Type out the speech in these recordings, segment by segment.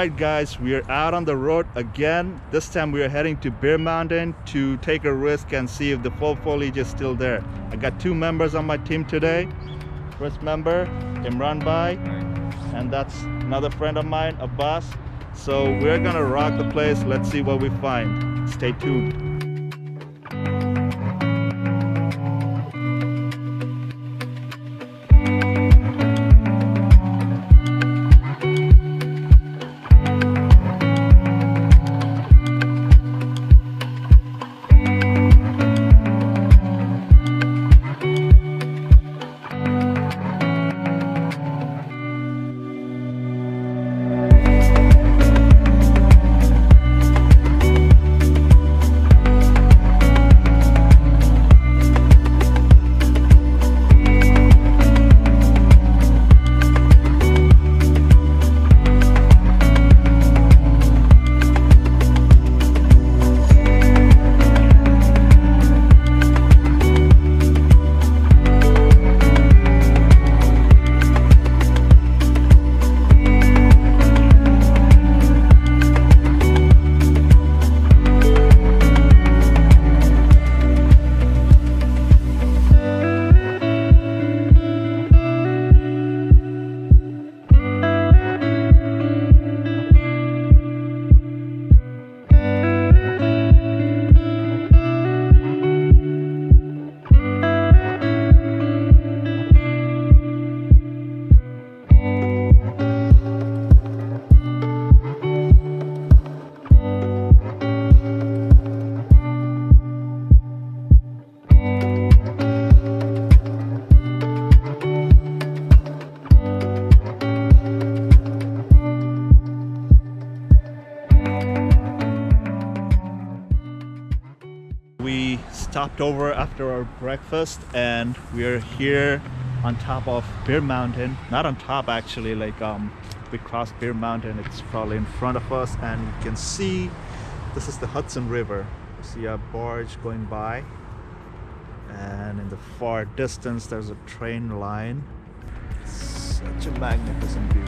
Alright guys, we are out on the road again. This time we are heading to Bear Mountain to take a risk and see if the fall foliage is still there. I got two members on my team today. First member, Imran Bhai, and that's another friend of mine, Abbas. So we're gonna rock the place. Let's see what we find. Stay tuned. We stopped over after our breakfast and we're here on top of Bear Mountain. Not on top actually, like we crossed Bear Mountain. It's probably in front of us and you can see this is the Hudson River. You see a barge going by and in the far distance there's a train line. It's such a magnificent view.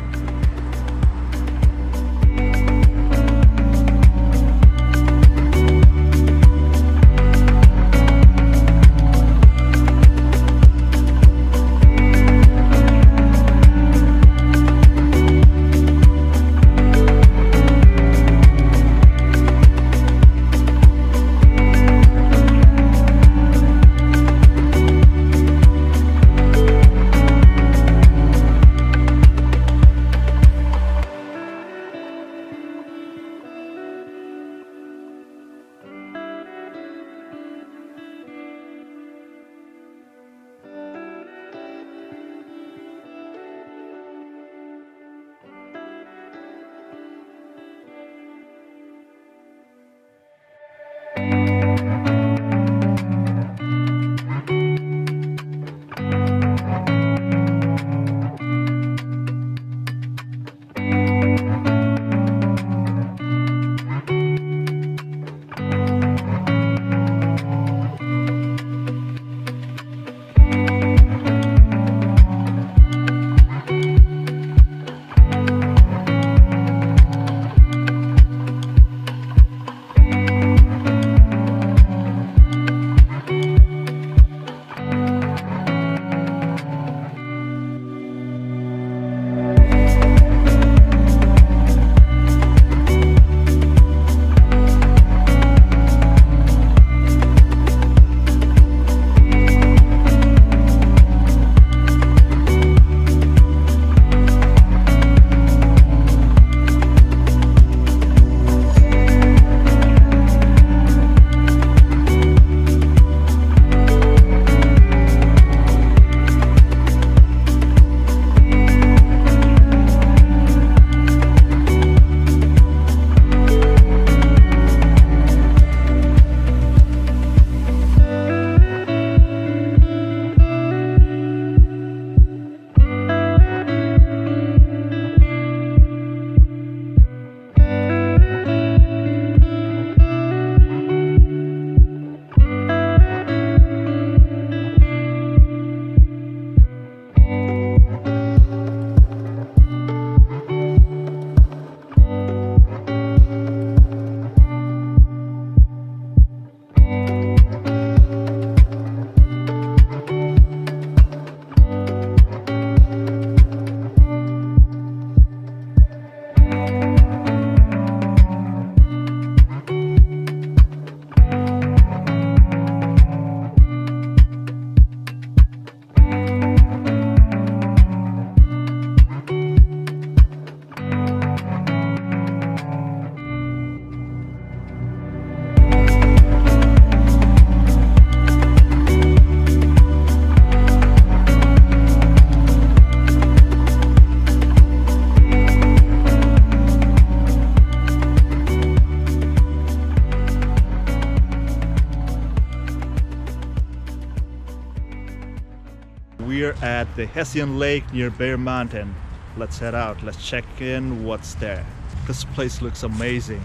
We're at the Hessian Lake near Bear Mountain. Let's head out. Let's check in what's there. This place looks amazing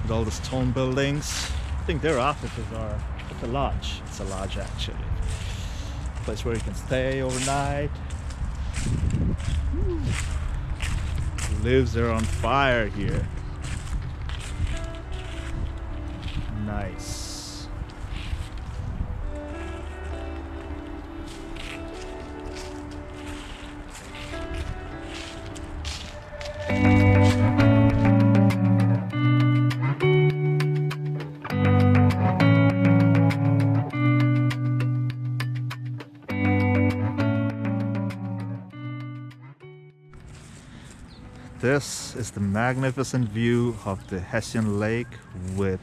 with all the stone buildings. I think their offices are. It's a lodge. It's a lodge actually. Place where you can stay overnight. Lives are on fire here. Nice. This is the magnificent view of the Hessian Lake with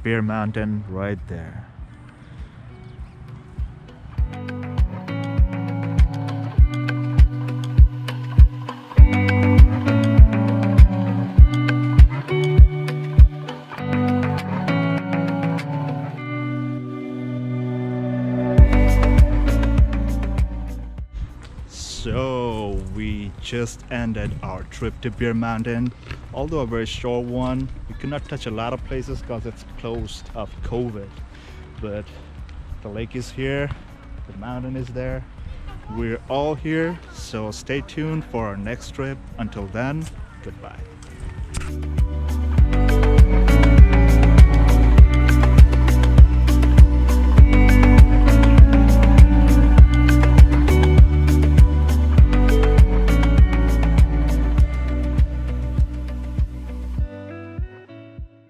Bear Mountain right there. So we just ended our trip to Bear Mountain, although a very short one. We could not touch a lot of places because it's closed of COVID, but the lake is here, the mountain is there, we're all here, so stay tuned for our next trip. Until then, goodbye.